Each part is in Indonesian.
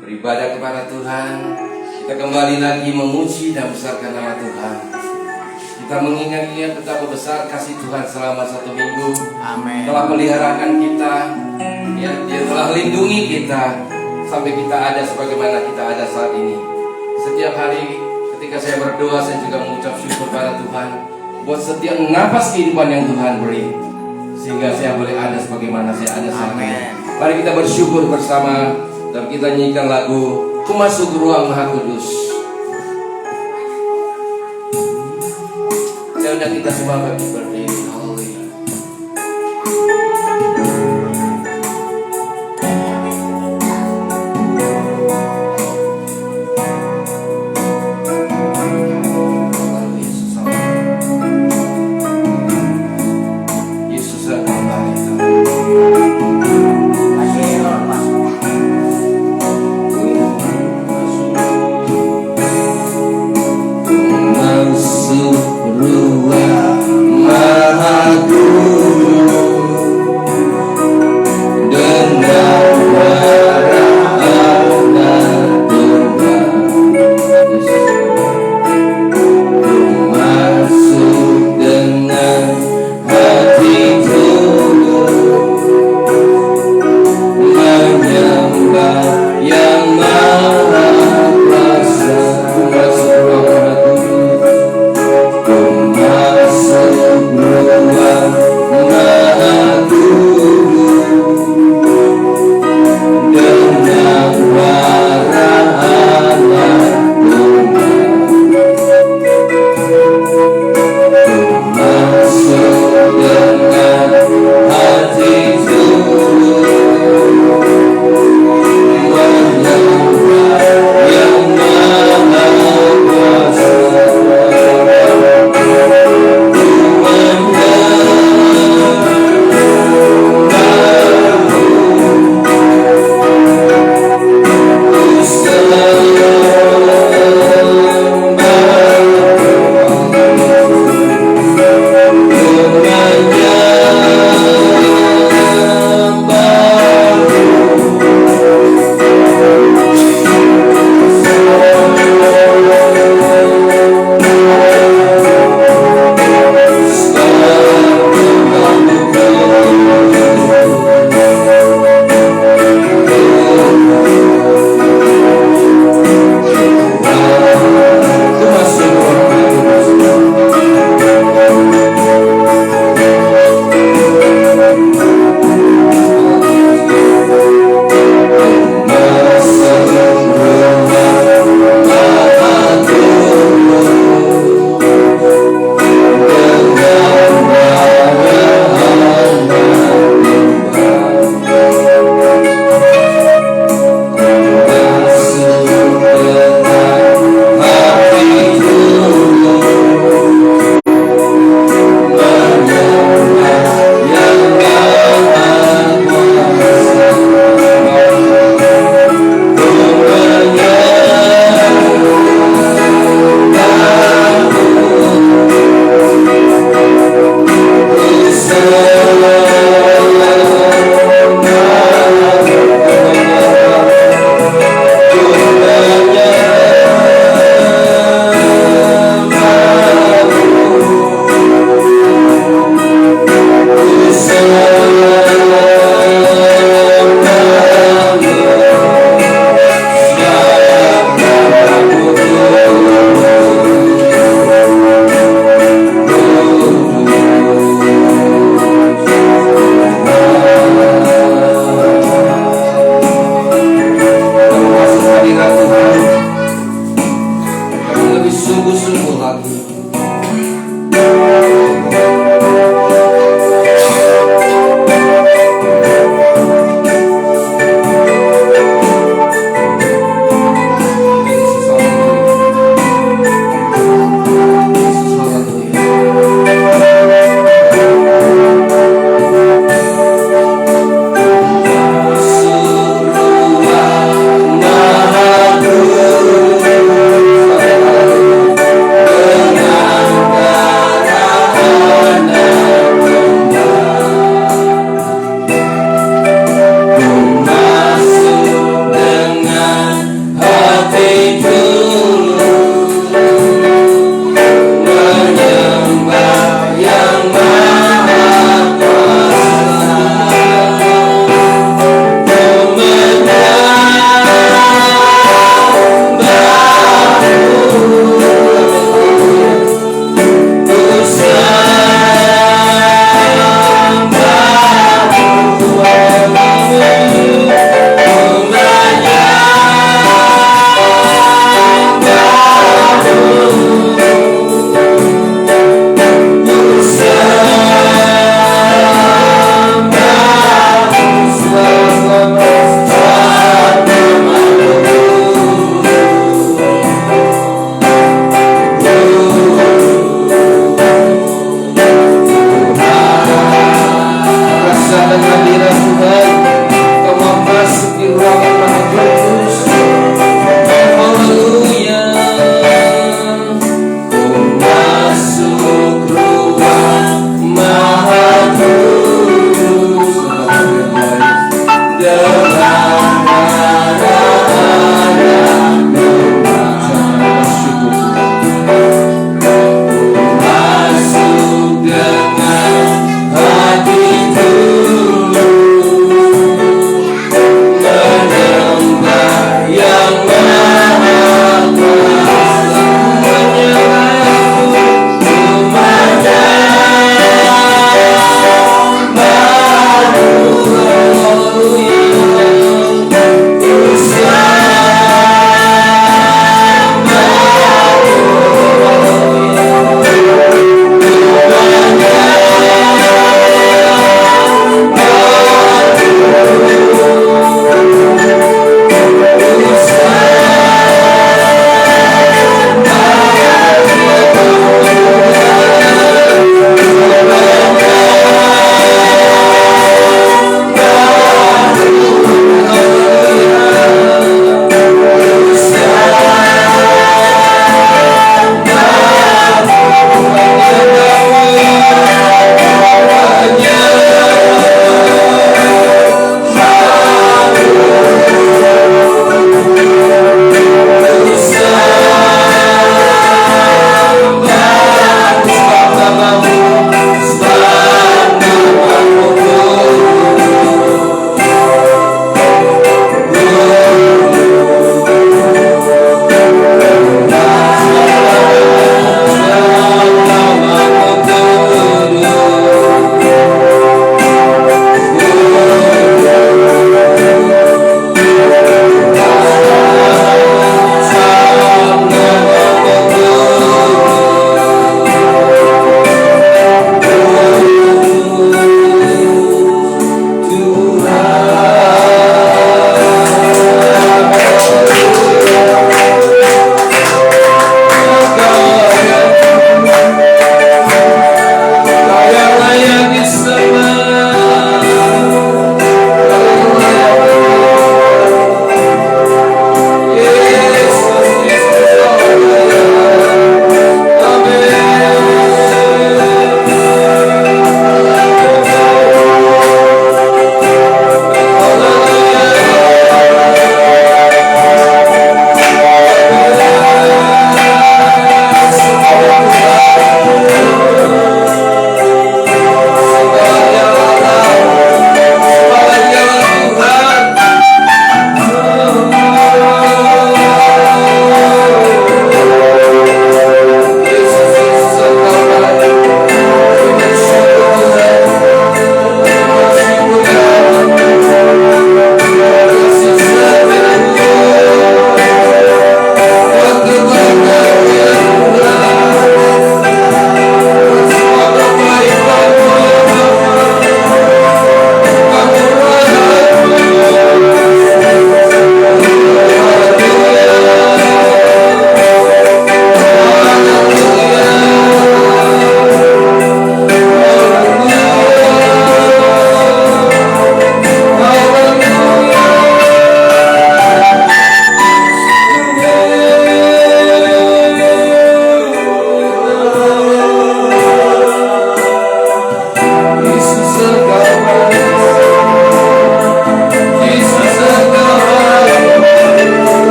beribadah kepada Tuhan. Kita kembali lagi memuji dan besarkan nama Tuhan. Kita mengingat-ingat betapa besar kasih Tuhan selama 1 minggu. Amin. Telah meliharakan kita, ya, Dia telah lindungi kita sampai kita ada sebagaimana kita ada saat ini. Setiap hari ketika saya berdoa, saya juga mengucap syukur pada Tuhan buat setiap napas kehidupan yang Tuhan beri, sehingga saya boleh ada sebagaimana saya ada saat ini. Mari kita bersyukur bersama dan kita nyanyikan lagu Ku Masuk Ruang Maha Kudus. Saya undang kita semua bagi berdiri. Ruang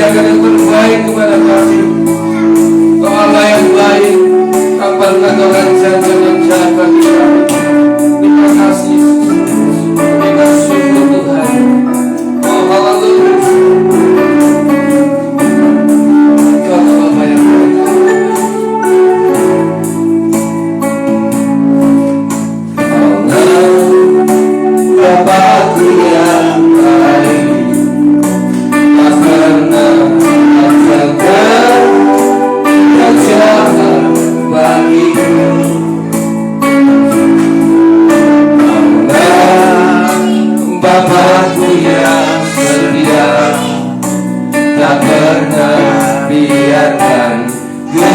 sediakan yang terbaik kepada kami. Kau Allah yang baik, tak pernah kau lancarkan yang jahat bagi kami. Terima kasih, terima syukur Tuhan. Oh haleluya. Kau Bapa yang baik. Bapakku yang baik, tak pernah mengajarkan yang jahat bagiku. Bapakku yang setia, tak pernah biarkan ku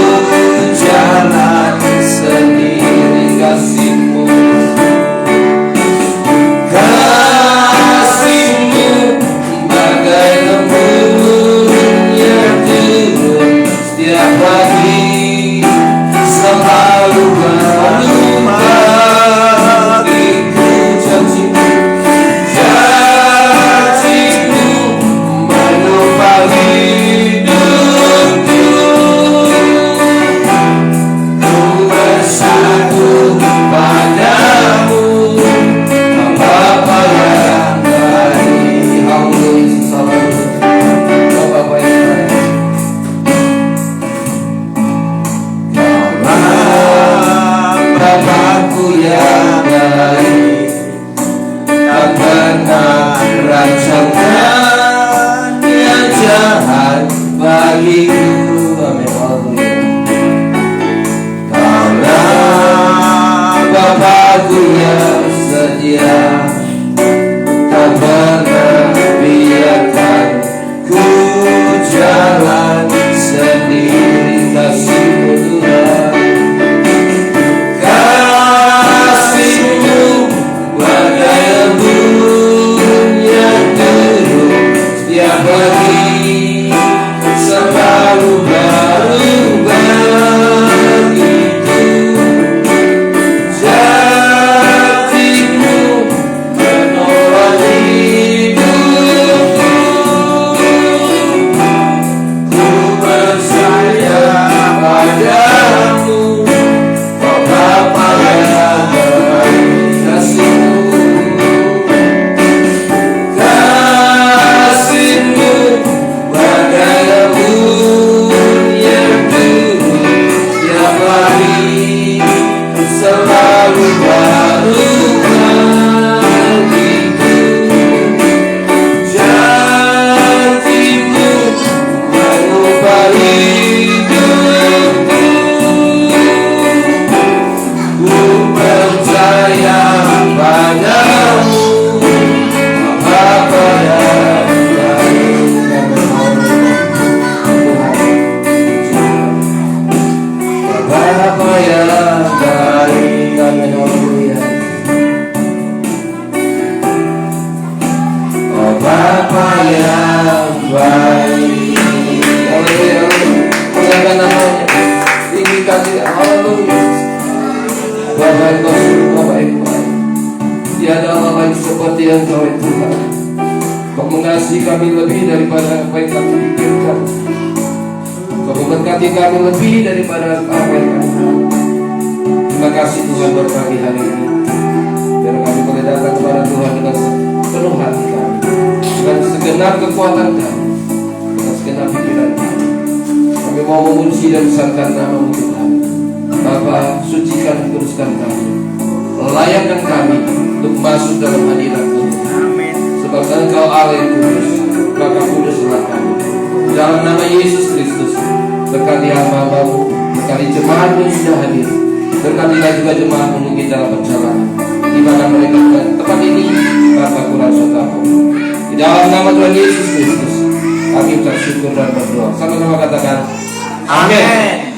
jalan sendiri. Kasih-Mu, kasih-Mu bagai embun yang turun setiap pagi, selalu bagiku. Janji-Mu, janji-Mu menopang hidupku. Ku bersatu padamu, Bapa yang baik. Haleluya, selalu Bapa yang baik. Bapakku yang baik, tak pernah rancangan yang jahat bagiku. Amin. Haleluya. Kaulah Bapakku yang setia, tak pernah biarkan ku jalan sendiri. Kasih-Mu Tuhan, kasih-Mu bagai embun yang turun setiap pagi, selalu baru bagiku. Janji-Mu menopang hidupku. Ku percaya padamu, Bapa yang baik. Kasih-Mu, kasih-Mu bagai embun yang turun setiap hari, selalu baru bagiku. Janji-Mu menopang hidupku. Ku percaya padamu, Bapa yang baik. Bapa yang baik. Amin. Haleluya. Oh Bapa yang baik. Haleluya. Muliakan namanya, tinggikan Dia. Haleluya. Bapa Engkau sungguh Bapa yang baik. Tiada Allah lain seperti Engkau ya Tuhan. Kau mengasihi kami lebih daripada apa yang kami pikirkan. Kau memberkati kami lebih daripada apa yang kami tahu. Terima kasih Tuhan buat pagi hari ini. Biar kami boleh datang kepada Tuhan dengan sepenuh hati kami, dengan segenap kekuatan kami, dengan segenap pikiran kami. Kami mau memuji dan besarkan nama-Mu Tuhan. Bapa, sucikan, kuduskan kami, layakkan kami untuk masuk dalam hadirat-Mu. Sebab Engkau Allah yang kudus, maka kuduslah kami. Dalam nama Yesus Kristus, berkati hamba-Mu, berkati jemaat-Mu yang sudah hadir, berkatilah juga jemaat-Mu mungkin dalam perjalanan, di mana mereka tempat ini, Bapa kurang sotamu. Di dalam nama Tuhan Yesus Kristus, kami ucap syukur dan berdoa. Sama-sama katakan, amin.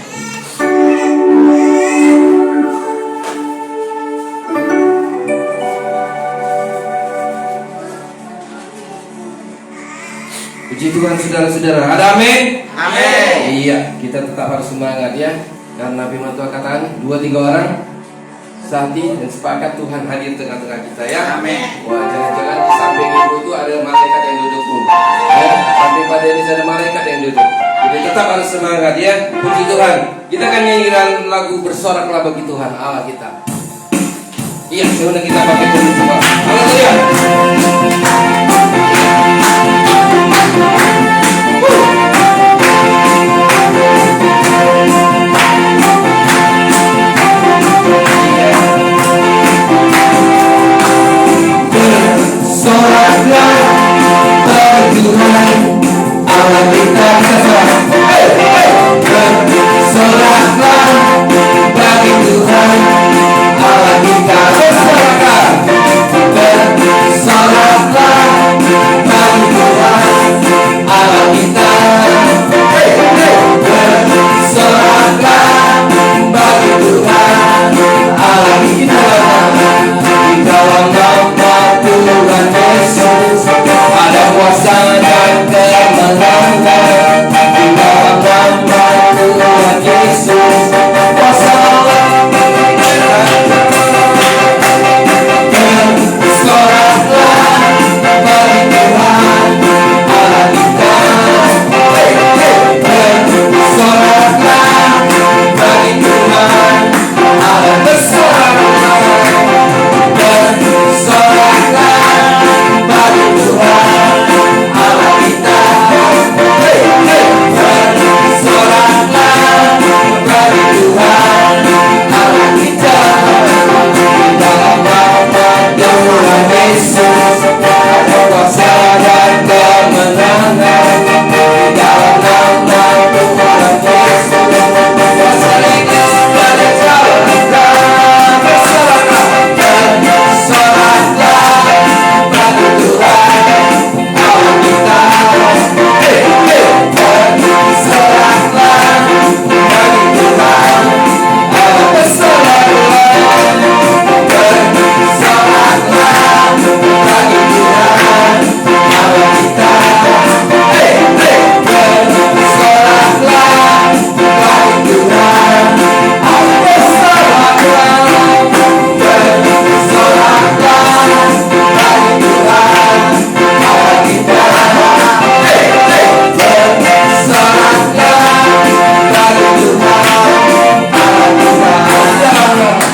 Puji Tuhan saudara-saudara. Ada amin? Amin. Iya, kita tetap harus semangat ya. Karena firman Tuhan katakan 2-3 orang sehati dan sepakat Tuhan hadir tengah-tengah kita ya. Amin. Wah, jangan-jangan di samping ibu itu ada malaikat yang duduk tuh. Ya, samping pada ini ada malaikat tetap harus semangat ya. Puji Tuhan. Kita akan nyanyikan lagu Bersoraklah bagi Tuhan Allah kita. Iya, sebenarnya kita pakai dulu coba. Haleluya. Bersoraklah bagi Tuhan Allah kita. Bersoraklah bagi Tuhan Allah kita. Bersoraklah bagi Tuhan Allah kita. Bersoraklah bagi Tuhan Allah kita.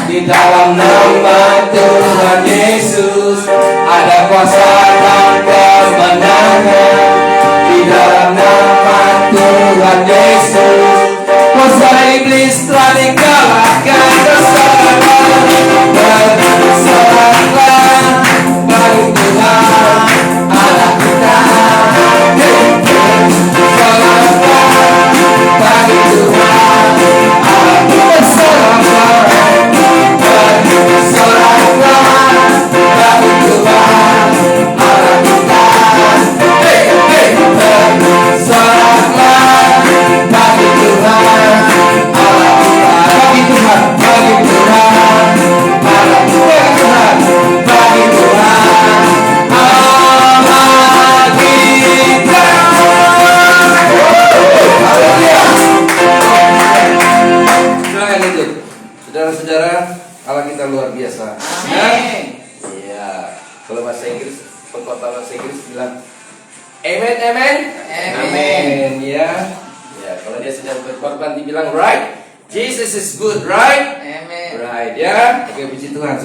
Di dalam nama Tuhan Yesus ada kuasa dan kemenangan. Di dalam nama Tuhan Yesus kuasa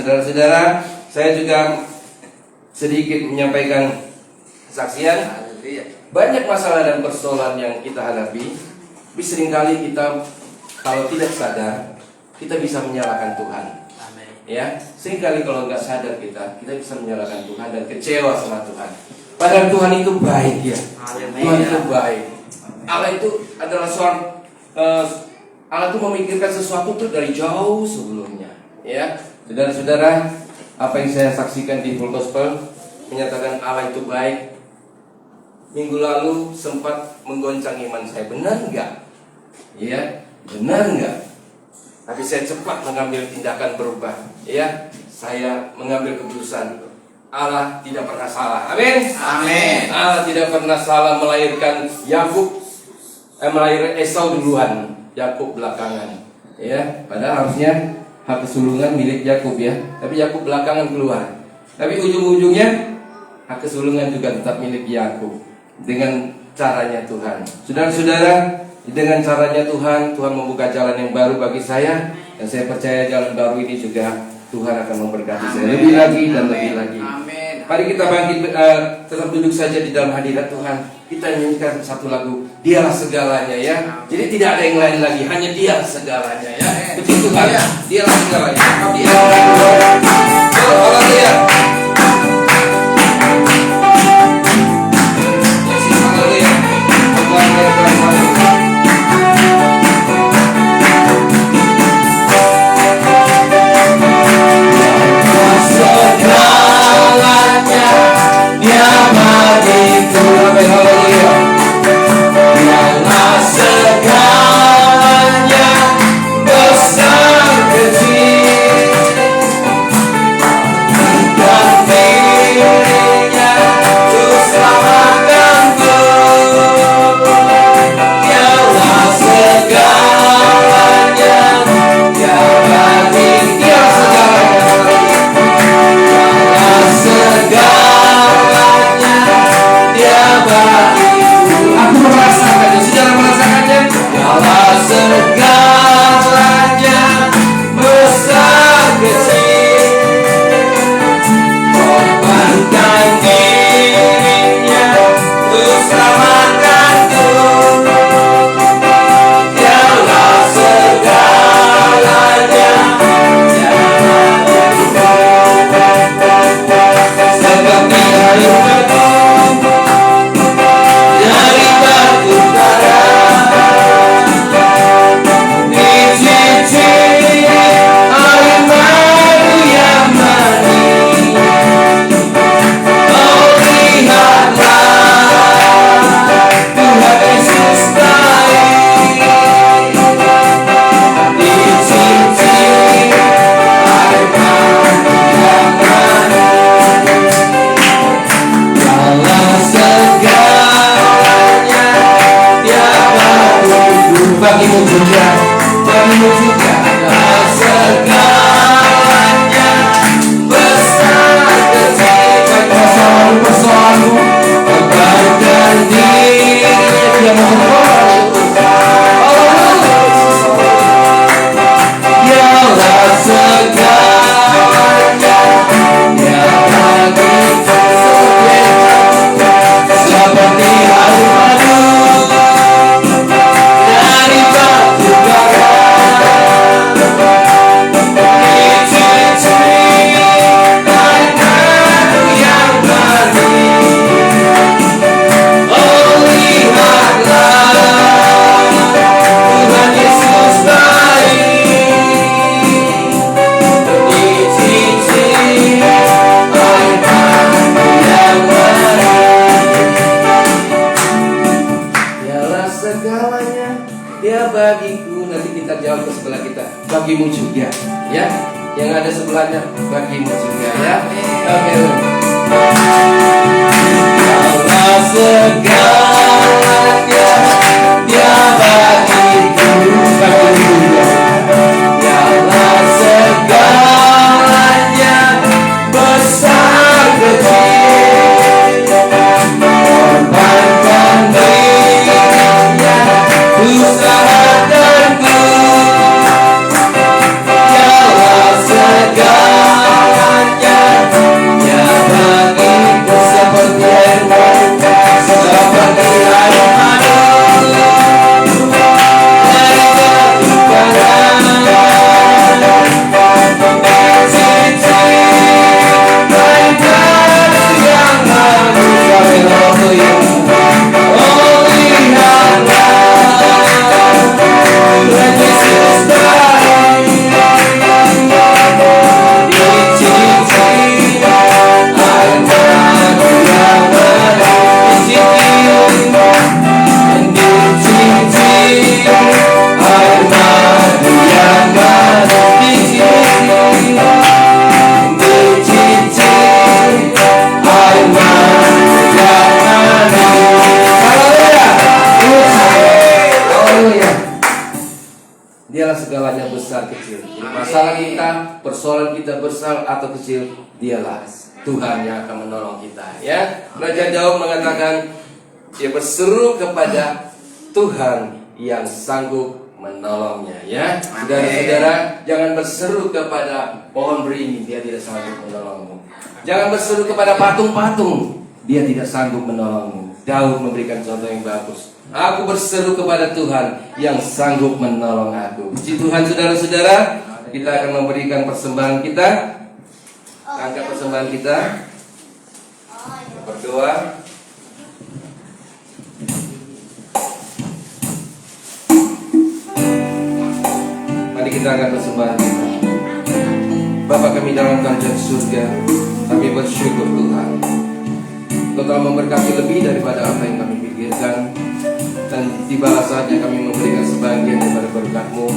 saudara-saudara, saya juga sedikit menyampaikan kesaksian. Banyak masalah dan persoalan yang kita hadapi. Tapi seringkali kita kalau tidak sadar, kita bisa menyalahkan Tuhan. Ya, seringkali kalau nggak sadar kita bisa menyalahkan Tuhan dan kecewa sama Tuhan. Padahal Tuhan itu baik ya. Tuhan itu baik. Allah itu adalah Allah itu memikirkan sesuatu itu dari jauh sebelumnya. Ya, saudara-saudara, apa yang saya saksikan di Full Gospel menyatakan Allah itu baik. Minggu lalu sempat menggoncang iman saya, benar nggak? Ya, benar nggak? Tapi saya cepat mengambil tindakan berubah. Ya, saya mengambil keputusan. Allah tidak pernah salah. Amin. Amin. Allah tidak pernah salah melahirkan Yakub, melahirkan Esau duluan, Yakub belakangan. Ya, padahal harusnya hak kesulungan milik Yakub ya. Tapi Yakub belakangan keluar. Tapi ujung-ujungnya hak kesulungan juga tetap milik Yakub dengan caranya Tuhan. Saudara-saudara, Dengan caranya Tuhan membuka jalan yang baru bagi saya. Dan saya percaya jalan baru ini juga Tuhan akan memberkati saya lebih lagi dan lebih lagi. Mari kita bangkit, tetap duduk saja di dalam hadirat Tuhan. Kita nyanyikan satu lagu, Dialah segalanya ya. Jadi tidak ada yang lain lagi, hanya Dia segalanya ya. Puji Tuhan, Dialah segalanya. Haleluya. Bagimu juga, ya. Yang ada sebelahnya, bagimu juga, ya. Oke. Kaulah segalanya, Dia bagiku, bagimu juga. Kaulah segalanya, besar kecil, korbankan dirinya, usahakanku. Dialah segalanya besar kecil. Masalah kita, persoalan kita besar atau kecil, Dialah Tuhan yang akan menolong kita. Ya, Raja Daud mengatakan, dia berseru kepada Tuhan yang sanggup menolongnya. Ya, saudara-saudara, jangan berseru kepada pohon beringin, dia tidak sanggup menolongmu. Jangan berseru kepada patung-patung, dia tidak sanggup menolongmu. Daud memberikan contoh yang bagus. Aku berseru kepada Tuhan yang sanggup menolong aku. Puji Tuhan, saudara-saudara. Kita akan memberikan persembahan kita. Angkat persembahan kita. Berdoa. Mari kita angkat persembahan kita. Bapa kami dalam kerajaan surga, kami bersyukur Tuhan. Engkau telah memberkati lebih daripada apa yang kami pikirkan. Dan tibalah saatnya kami memberikan sebagian daripada berkat-Mu.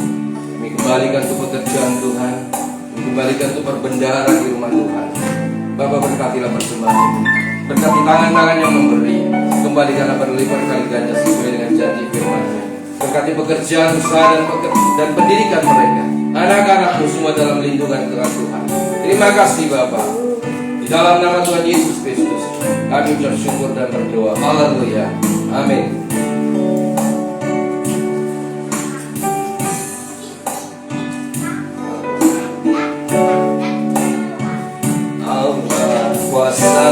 Kami kembalikan untuk pekerjaan Tuhan. Kami kembalikan untuk perbendaharaan di rumah Tuhan. Bapa, berkatilah persembahan ini. Berkati tangan-tangan yang memberi. Kembalikanlah berlipat kali ganda sesuai dengan janji firman-Mu. Berkati pekerjaan, usaha dan pendidikan mereka. Anak-anakmu semua dalam lindungan Tuhan. Terima kasih Bapa. Di dalam nama Tuhan Yesus Kristus kami bersyukur dan berdoa. Haleluya. Amin. Allah kuasa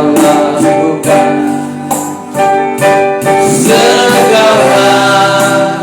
melakukan segala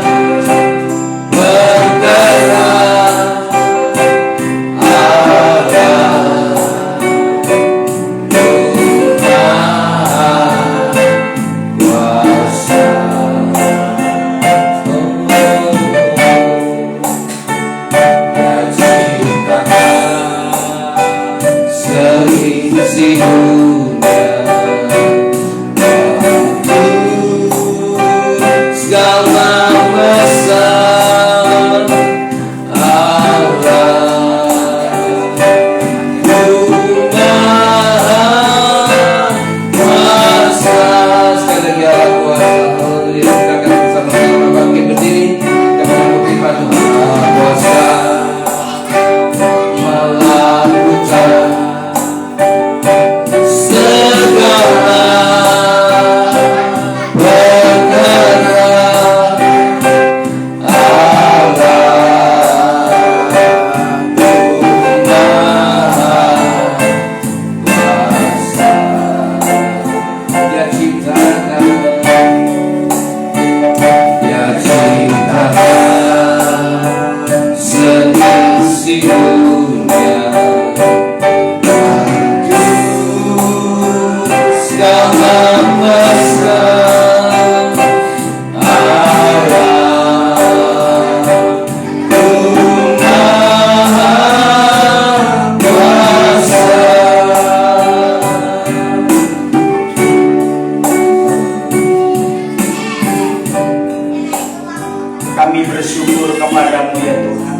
Kami bersyukur kepadamu ya Tuhan,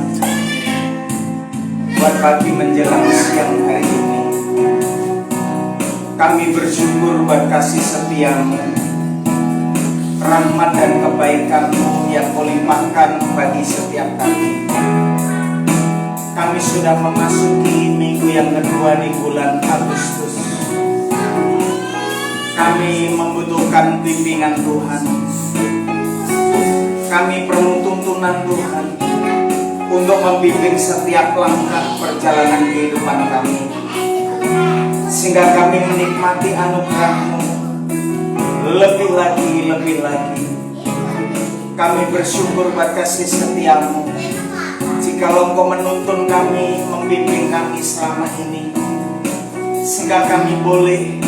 buat pagi menjelang siang hari ini. Kami bersyukur buat kasih setiamu, rahmat dan kebaikanmu yang kau limpahkan bagi setiap kami. Kami sudah memasuki minggu yang kedua di bulan Agustus. Kami membutuhkan bimbingan Tuhan. Kami perlu tuntunan Tuhan untuk membimbing setiap langkah perjalanan kehidupan kami, sehingga kami menikmati anugerah-Mu lebih lagi. Kami bersyukur buat kasih setiamu jikalau Engkau menuntun kami, membimbing kami selama ini, sehingga kami boleh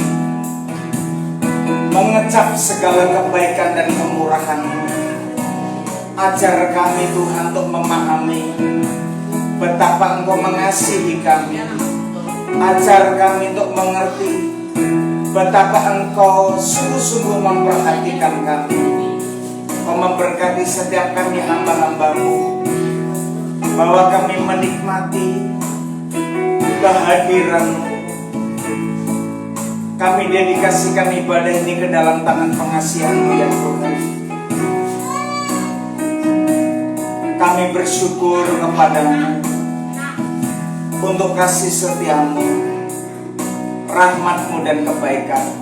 mengecap segala kebaikan dan kemurahan. Ajar kami Tuhan untuk memahami betapa Engkau mengasihi kami. Ajar kami untuk mengerti betapa Engkau sungguh-sungguh memperhatikan kami. Kau memberkati setiap kami hamba-hamba-Mu, bahwa kami menikmati kehadiran-Mu. Kami dedikasikan ibadah ini ke dalam tangan pengasihan-Mu ya Tuhan. Kami bersyukur kepada-Mu untuk kasih setia-Mu, rahmat-Mu dan kebaikan-Mu.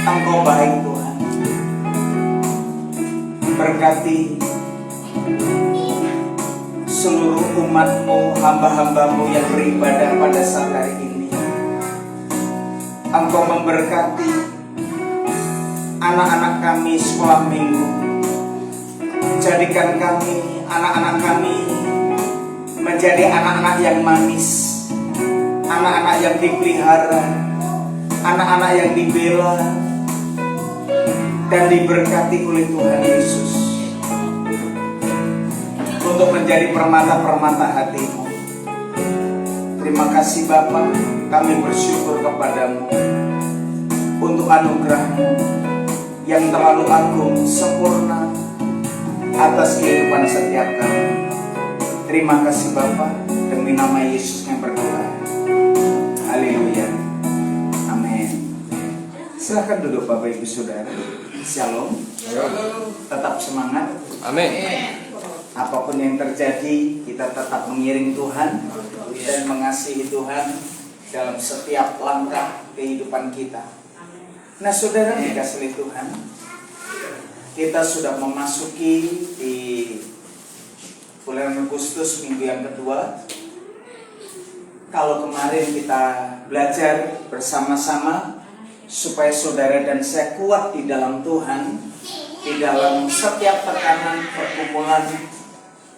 Engkau baik Tuhan. Berkati seluruh umat-Mu, hamba-hamba-Mu yang beribadah pada saat hari ini. Engkau memberkati anak-anak kami sekolah minggu. Jadikan kami, anak-anak kami menjadi anak-anak yang manis, anak-anak yang dipelihara, anak-anak yang dibela dan diberkati oleh Tuhan Yesus, untuk menjadi permata-permata hati-Mu. Terima kasih Bapa, kami bersyukur kepada-Mu untuk anugerah-Mu yang terlalu agung, sempurna atas kehidupan setiap kami. Terima kasih Bapa, demi nama Yesus yang berdoa. Haleluya. Amin. Silahkan duduk Bapak Ibu Saudara. Shalom. Tetap semangat. Amin. Apapun yang terjadi, kita tetap mengiring Tuhan dan mengasihi Tuhan dalam setiap langkah kehidupan kita. Nah saudara, dikasihi Tuhan, kita sudah memasuki di bulan Agustus, minggu yang kedua. Kalau kemarin kita belajar bersama-sama supaya saudara dan saya kuat di dalam Tuhan, di dalam setiap tekanan, pergumulan,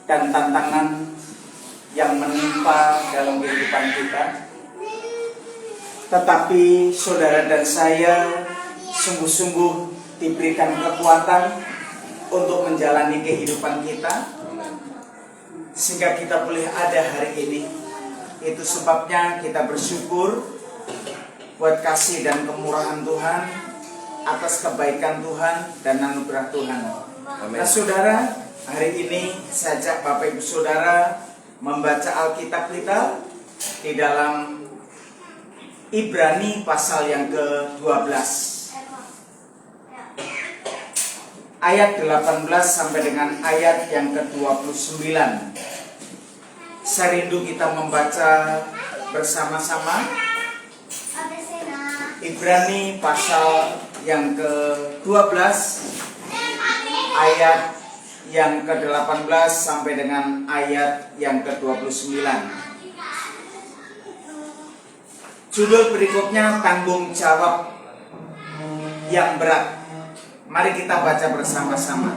dan tantangan yang menimpa dalam kehidupan kita. Tetapi saudara dan saya sungguh-sungguh diberikan kekuatan untuk menjalani kehidupan kita, sehingga kita boleh ada hari ini. Itu sebabnya kita bersyukur buat kasih dan kemurahan Tuhan, atas kebaikan Tuhan dan anugerah Tuhan. Amin. Nah saudara, hari ini saya ajak Bapak Ibu Saudara membaca Alkitab kita di dalam Ibrani pasal yang ke-12, ayat 18 sampai dengan ayat yang ke-29. Saya rindu kita membaca bersama-sama Ibrani pasal yang ke-12 ayat yang ke-18 sampai dengan ayat yang ke-29. Judul berikutnya, tanggung jawab yang berat. Mari kita baca bersama-sama.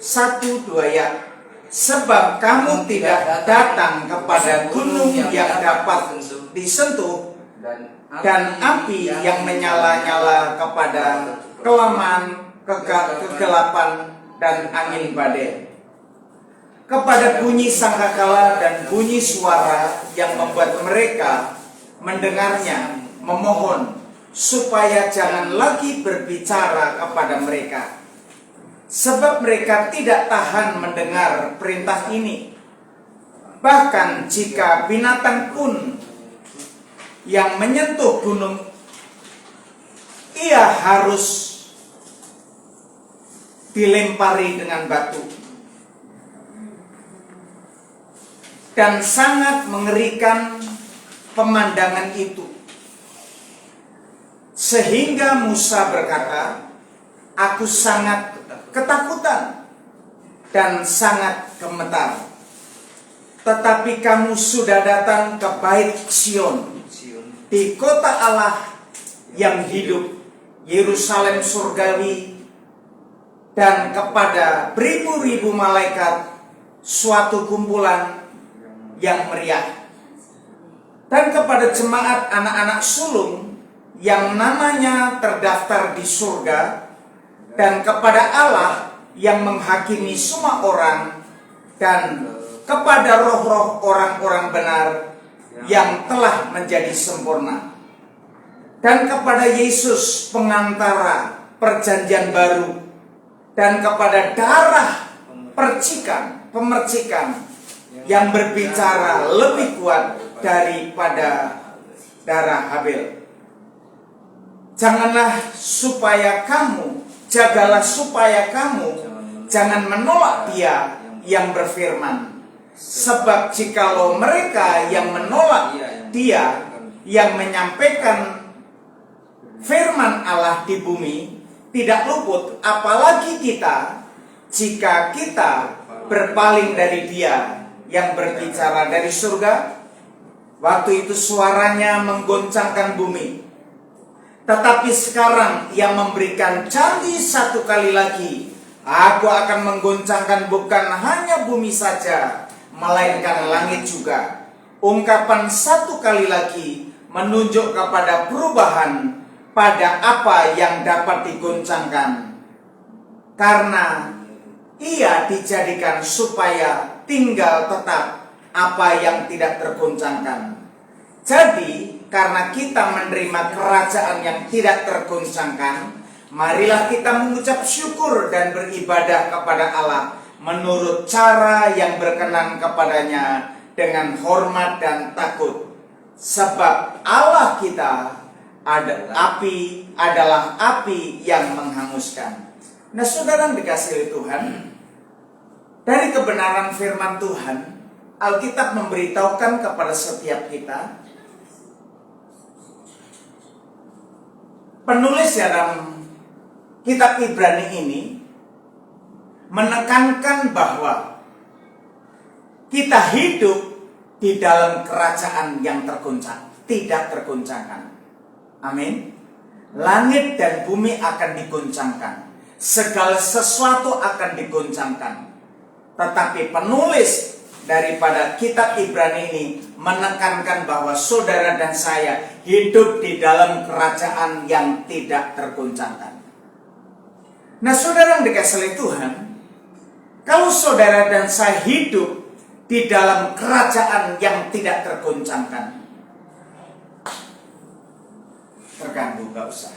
1, 2 ya. Sebab kamu tidak datang kepada gunung yang dapat disentuh, dan api yang menyala-nyala kepada kelaman, kegelapan, dan angin badai, kepada bunyi sangkakala dan bunyi suara yang membuat mereka mendengarnya memohon supaya jangan lagi berbicara kepada mereka, sebab mereka tidak tahan mendengar perintah ini. Bahkan jika binatang pun yang menyentuh gunung, ia harus dilempari dengan batu. Dan sangat mengerikan pemandangan itu, sehingga Musa berkata, aku sangat ketakutan dan sangat gemetar. Tetapi kamu sudah datang ke Bait Sion, di kota Allah yang hidup, Yerusalem surgawi, dan kepada beribu-ribu malaikat suatu kumpulan yang meriah. Dan kepada jemaat anak-anak sulung yang namanya terdaftar di surga, dan kepada Allah yang menghakimi semua orang, dan kepada roh-roh orang-orang benar yang telah menjadi sempurna, dan kepada Yesus pengantara perjanjian baru, dan kepada darah pemercikan yang berbicara lebih kuat daripada darah Habel. Jagalah supaya kamu jangan menolak Dia yang berfirman. Sebab jikalau mereka yang menolak Dia yang menyampaikan firman Allah di bumi tidak luput, apalagi kita, jika kita berpaling dari Dia yang berbicara dari surga. Waktu itu suaranya menggoncangkan bumi. Tetapi sekarang Ia memberikan janji satu kali lagi, Aku akan menggoncangkan bukan hanya bumi saja, melainkan langit juga. Ungkapan satu kali lagi menunjuk kepada perubahan pada apa yang dapat digoncangkan, karena Ia dijadikan supaya tinggal tetap apa yang tidak tergoncangkan. Jadi, karena kita menerima kerajaan yang tidak tergoncangkan, marilah kita mengucap syukur dan beribadah kepada Allah menurut cara yang berkenan kepadanya dengan hormat dan takut. Sebab Allah kita adalah api yang menghanguskan. Nah, saudara yang dikasihi Tuhan, dari kebenaran firman Tuhan, Alkitab memberitahukan kepada setiap kita. Penulis dalam kitab Ibrani ini menekankan bahwa kita hidup di dalam kerajaan yang tidak tergoncangkan. Amin. Langit dan bumi akan digoncangkan, segala sesuatu akan digoncangkan. Tetapi penulis daripada kitab Ibrani ini menekankan bahwa saudara dan saya hidup di dalam kerajaan yang tidak tergoncangkan. Nah, saudara yang dikasihi Tuhan, kalau saudara dan saya hidup di dalam kerajaan yang tidak tergoncangkan, terganggu, gak usah.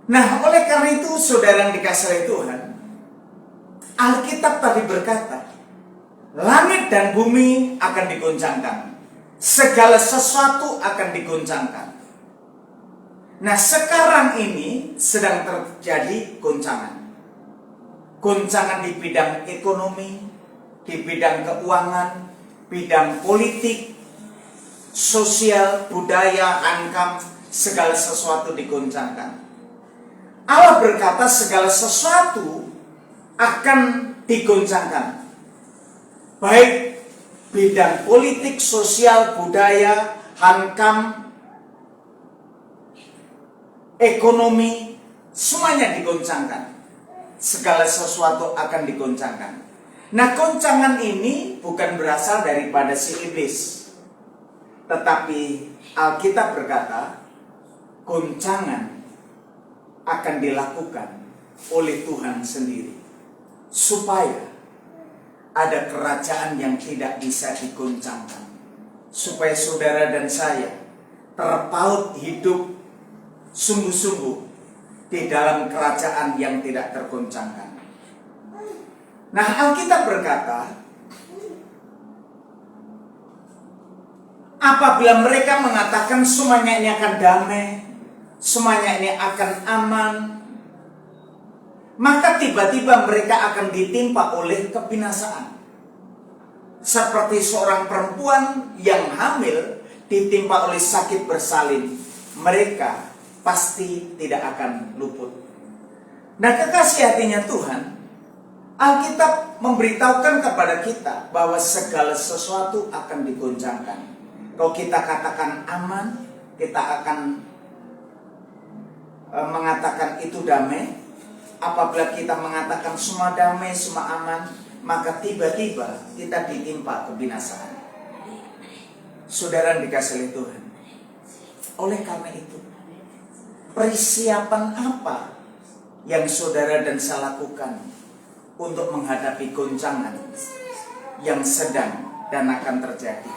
Nah, oleh karena itu saudara yang dikasihi Tuhan, Alkitab tadi berkata, langit dan bumi akan digoncangkan, segala sesuatu akan digoncangkan. Nah, sekarang ini sedang terjadi goncangan. Goncangan di bidang ekonomi, di bidang keuangan, bidang politik, sosial, budaya, hankam, segala sesuatu digoncangkan. Allah berkata segala sesuatu akan digoncangkan. Baik bidang politik, sosial, budaya, hankam, ekonomi, semuanya digoncangkan. Segala sesuatu akan digoncangkan. Nah, goncangan ini bukan berasal daripada si iblis, tetapi Alkitab berkata goncangan akan dilakukan oleh Tuhan sendiri, supaya ada kerajaan yang tidak bisa digoncangkan, supaya saudara dan saya terpaut hidup sungguh-sungguh di dalam kerajaan yang tidak tergoncangkan. Nah, Alkitab berkata, apabila mereka mengatakan semuanya ini akan damai, semuanya ini akan aman, maka tiba-tiba mereka akan ditimpa oleh kebinasaan. Seperti seorang perempuan yang hamil ditimpa oleh sakit bersalin, mereka pasti tidak akan luput. Nah, kekasih hatinya Tuhan, Alkitab memberitahukan kepada kita bahwa segala sesuatu akan digoncangkan. Kalau kita katakan aman, kita akan mengatakan itu damai. apabila kita mengatakan semua damai, semua aman, maka tiba-tiba kita ditimpa kebinasaan. Saudara dikasih oleh Tuhan. Oleh karena itu, persiapan apa yang saudara dan saya lakukan untuk menghadapi goncangan yang sedang dan akan terjadi?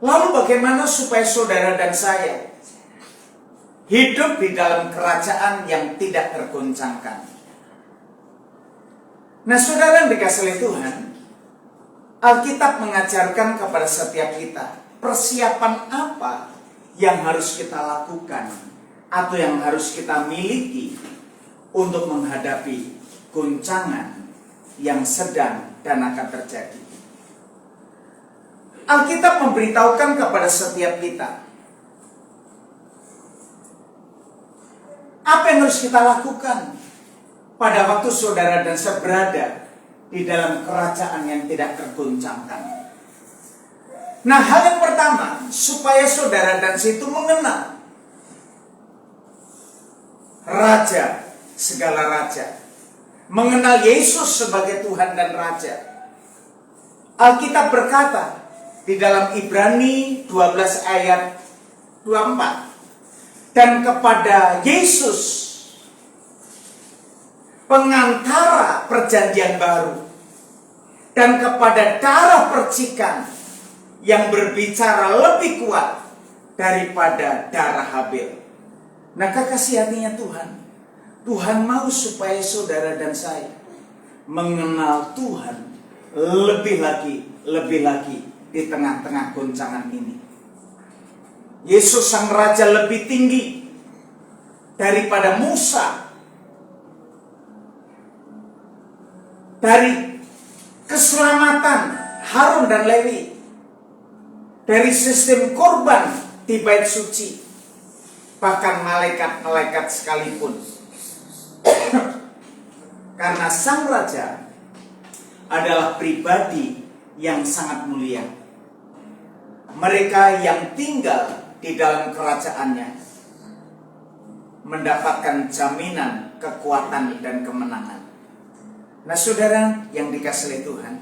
Lalu bagaimana supaya saudara dan saya hidup di dalam kerajaan yang tidak tergoncangkan? Nah, saudara yang dikasih oleh Tuhan, Alkitab mengajarkan kepada setiap kita persiapan apa yang harus kita lakukan atau yang harus kita miliki untuk menghadapi goncangan yang sedang dan akan terjadi. Alkitab memberitahukan kepada setiap kita apa yang harus kita lakukan pada waktu saudara dan saya berada di dalam kerajaan yang tidak tergoncangkan. Nah, hal yang pertama, supaya saudara dan saya itu mengenal Raja, segala Raja, mengenal Yesus sebagai Tuhan dan Raja. Alkitab berkata di dalam Ibrani 12 ayat 24, dan kepada Yesus, pengantara perjanjian baru, dan kepada darah percikan yang berbicara lebih kuat daripada darah Habel. Nah, kekasih hatinya Tuhan, Tuhan mau supaya saudara dan saya mengenal Tuhan lebih lagi di tengah-tengah goncangan ini. Yesus sang Raja lebih tinggi daripada Musa, dari keselamatan Harun dan Lewi, dari sistem korban di bait suci, bahkan malaikat-malaikat sekalipun. Karena sang Raja adalah pribadi yang sangat mulia. Mereka yang tinggal di dalam kerajaannya mendapatkan jaminan kekuatan dan kemenangan. Nah, saudara yang dikasih oleh Tuhan,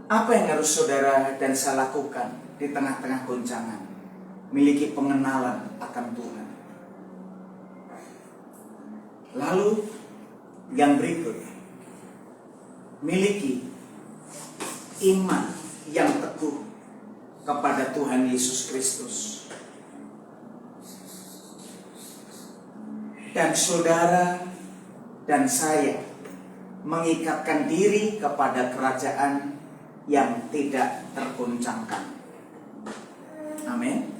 apa yang harus saudara dan saya lakukan di tengah-tengah goncangan? Miliki pengenalan akan Tuhan. Lalu yang berikut, miliki iman yang teguh kepada Tuhan Yesus Kristus. Dan saudara dan saya mengikatkan diri kepada kerajaan yang tidak tergoncangkan. Amin.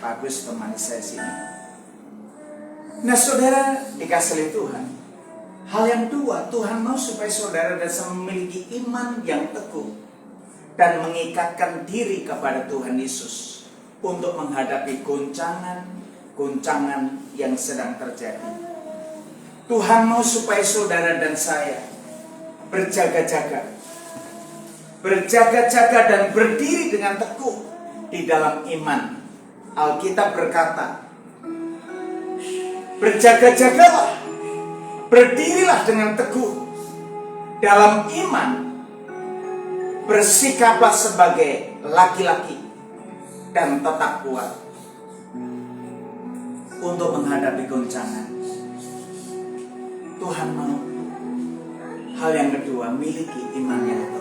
Bagus, temani saya sini. Nah, saudara dikasih oleh Tuhan, hal yang dua, Tuhan mau supaya saudara dan saya memiliki iman yang teguh dan mengikatkan diri kepada Tuhan Yesus untuk menghadapi goncangan yang sedang terjadi. Tuhan mau supaya saudara dan saya berjaga-jaga dan berdiri dengan teguh di dalam iman. Alkitab berkata, berjaga-jagalah, berdirilah dengan teguh dalam iman, bersikaplah sebagai laki-laki dan tetap kuat untuk menghadapi goncangan. Tuhan mau hal yang kedua, miliki iman yang teguh.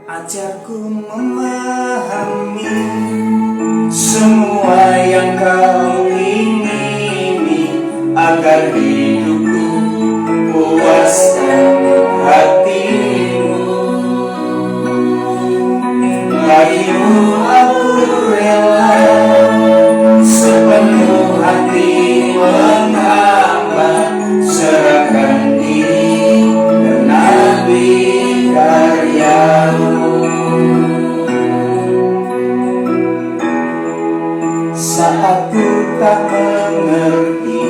Ajarku memahami semua yang kau ingini, agar hidupku puaskan hatimu. Bagimu aku rela sepenuh hati menghamba, serahkan diri dan karyamu. Saat ku tak mengerti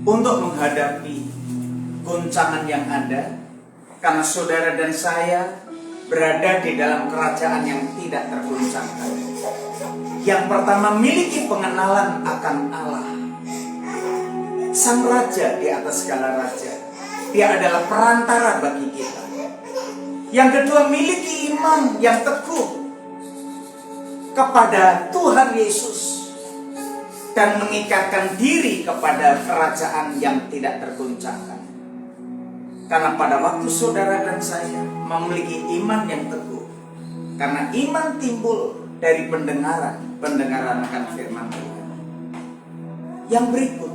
untuk menghadapi goncangan yang ada, karena saudara dan saya berada di dalam kerajaan yang tidak tergoncangkan. Yang pertama, miliki pengenalan akan Allah, Sang Raja di atas segala raja. Dia adalah perantara bagi kita. Yang kedua, miliki iman yang teguh kepada Tuhan Yesus dan mengikatkan diri kepada kerajaan yang tidak tergoncangkan. Karena pada waktu saudara dan saya memiliki iman yang teguh, karena iman timbul dari pendengaran akan firman Tuhan. Yang berikut,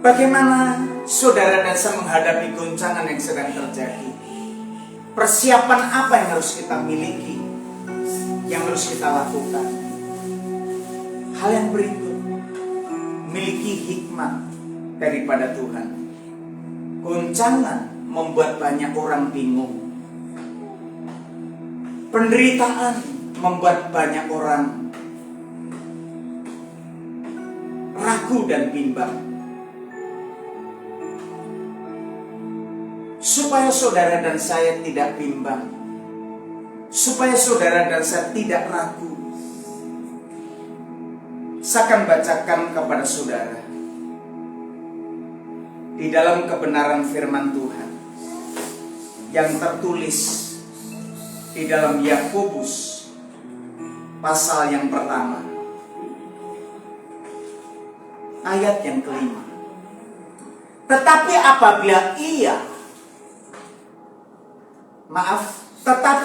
bagaimana saudara dan saya menghadapi goncangan yang sedang terjadi? Persiapan apa yang harus kita miliki, yang harus kita lakukan? Hal yang berikut, miliki hikmat daripada Tuhan. Goncangan membuat banyak orang bingung. Penderitaan membuat banyak orang ragu dan bimbang. Supaya saudara dan saya tidak bimbang, supaya saudara dan saya tidak ragu, saya akan bacakan kepada saudara di dalam kebenaran firman Tuhan yang tertulis di dalam Yakobus pasal yang pertama, ayat yang kelima. Tetapi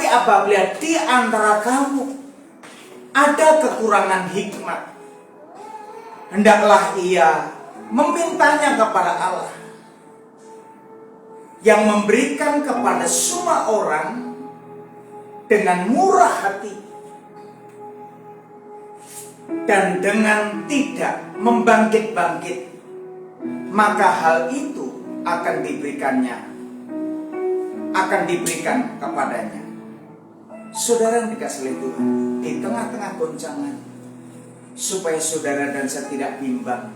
apabila di antara kamu ada kekurangan hikmat, hendaklah ia memintanya kepada Allah, yang memberikan kepada semua orang dengan murah hati dan dengan tidak membangkit-bangkit, maka hal itu akan diberikan kepadanya. Saudara yang dikasihi oleh Tuhan, di tengah-tengah goncangan, supaya saudara dan saya tidak bimbang,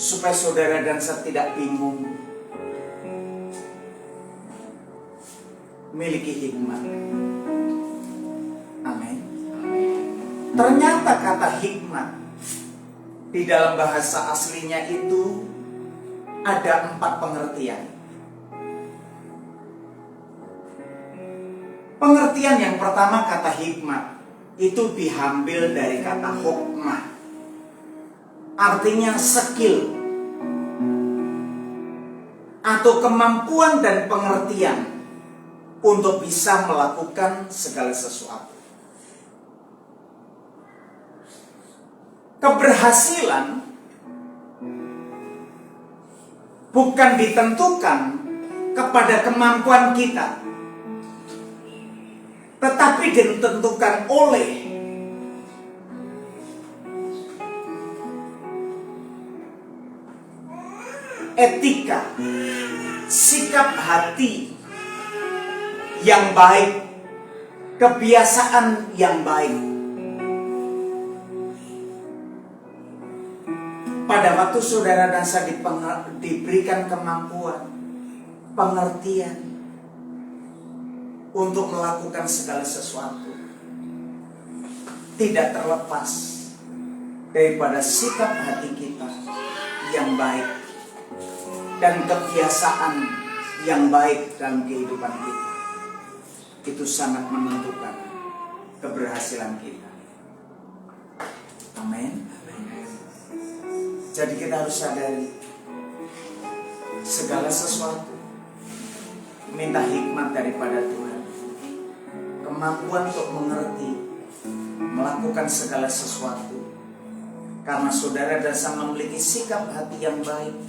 supaya saudara dan saya tidak bingung, miliki hikmat. Amin. Ternyata kata hikmat di dalam bahasa aslinya itu ada 4 pengertian. Pengertian yang pertama, kata hikmat itu diambil dari kata hokmah, artinya skill atau kemampuan dan pengertian untuk bisa melakukan segala sesuatu. Keberhasilan bukan ditentukan kepada kemampuan kita, tetapi ditentukan oleh etika, sikap hati yang baik, kebiasaan yang baik. Pada waktu saudara dan saya diberikan kemampuan, pengertian untuk melakukan segala sesuatu, tidak terlepas daripada sikap hati kita yang baik dan kebiasaan yang baik dalam kehidupan kita. Itu sangat menentukan keberhasilan kita. Amin. Jadi kita harus sadari segala sesuatu minta hikmat daripada Tuhan, kemampuan untuk mengerti, melakukan segala sesuatu, karena saudara dan saya memiliki sikap hati yang baik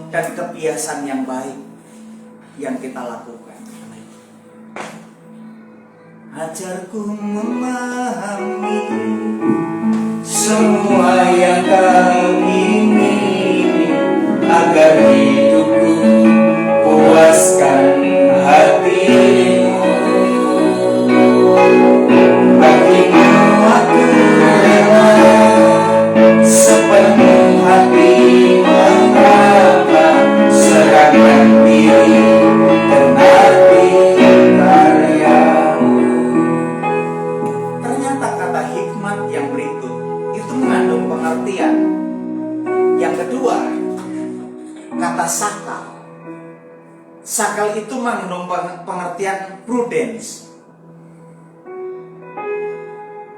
dan kebiasaan yang baik yang kita lakukan. Ajarku memahami semua yang kau ingini, agar hidupku puaskan hatimu. Bagimu aku rela sepenuh Yang kedua, kata sakal. Sakal itu mengandung pengertian prudence.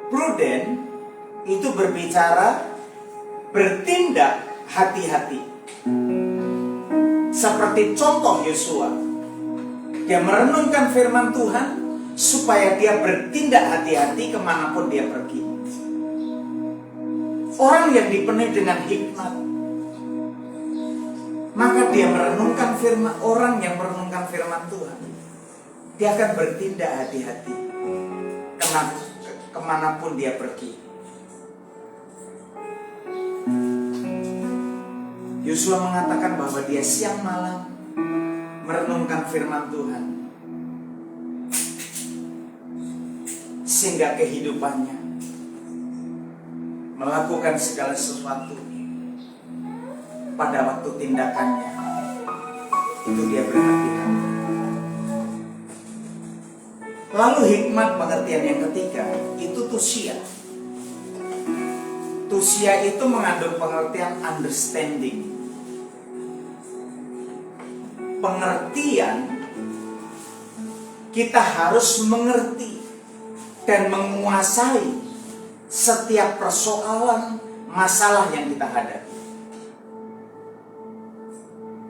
Prudent itu berbicara bertindak hati-hati. Seperti contoh Yosua, dia merenungkan firman Tuhan supaya dia bertindak hati-hati kemanapun dia pergi. Orang yang dipenuhi dengan hikmat, maka dia merenungkan firman. Orang yang merenungkan firman Tuhan, dia akan bertindak hati-hati kemanapun dia pergi. Yosua mengatakan bahwa dia siang malam merenungkan firman Tuhan, sehingga kehidupannya melakukan segala sesuatu pada waktu tindakannya itu dia berhati-hati. Lalu hikmat pengertian yang ketiga itu tusia. Tusia itu mengandung pengertian understanding. Pengertian, kita harus mengerti dan menguasai setiap persoalan, masalah yang kita hadapi.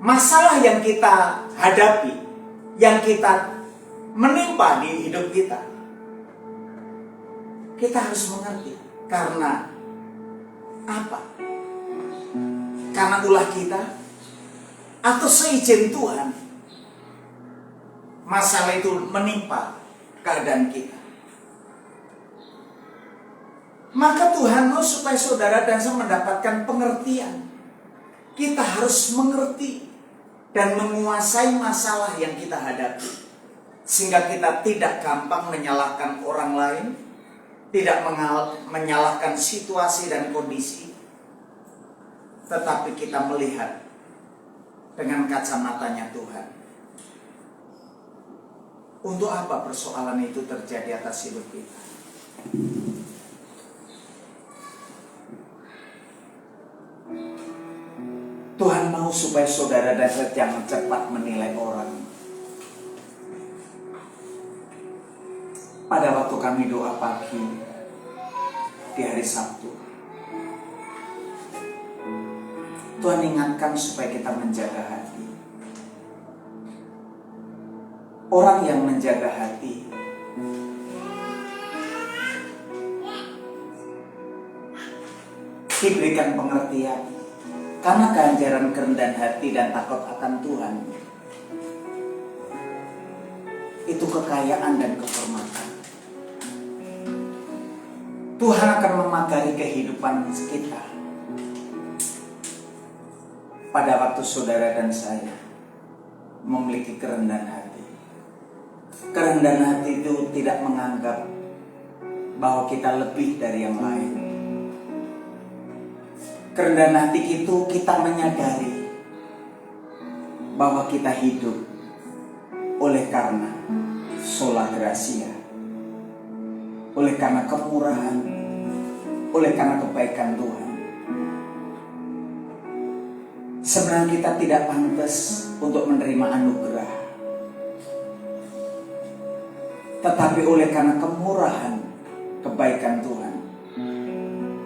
Masalah yang kita hadapi, yang kita menimpa di hidup kita, kita harus mengerti. Karena apa? Karena ulah kita atau seizin Tuhan, masalah itu menimpa keadaan kita. Maka Tuhan mau supaya saudara dan saya mendapatkan pengertian. Kita harus mengerti dan menguasai masalah yang kita hadapi, sehingga kita tidak gampang menyalahkan orang lain, tidak menyalahkan situasi dan kondisi, tetapi kita melihat dengan kacamatanya Tuhan. Untuk apa persoalan itu terjadi atas hidup kita? Tuhan mau supaya saudara dan saya jangan cepat menilai orang. Pada waktu kami doa pagi di hari Sabtu, Tuhan ingatkan supaya kita menjaga hati. Orang yang menjaga hati diberikan pengertian, karena kehancuran kerendahan hati dan takut akan Tuhan itu kekayaan dan kehormatan. Tuhan akan memagari kehidupan kita pada waktu saudara dan saya memiliki kerendahan hati. Kerendahan hati itu tidak menganggap bahwa kita lebih dari yang lain. Kerendahan hati itu kita menyadari bahwa kita hidup oleh karena sola gratia, oleh karena kemurahan, oleh karena kebaikan Tuhan. Sebenarnya kita tidak pantas untuk menerima anugerah, tetapi oleh karena kemurahan, kebaikan Tuhan,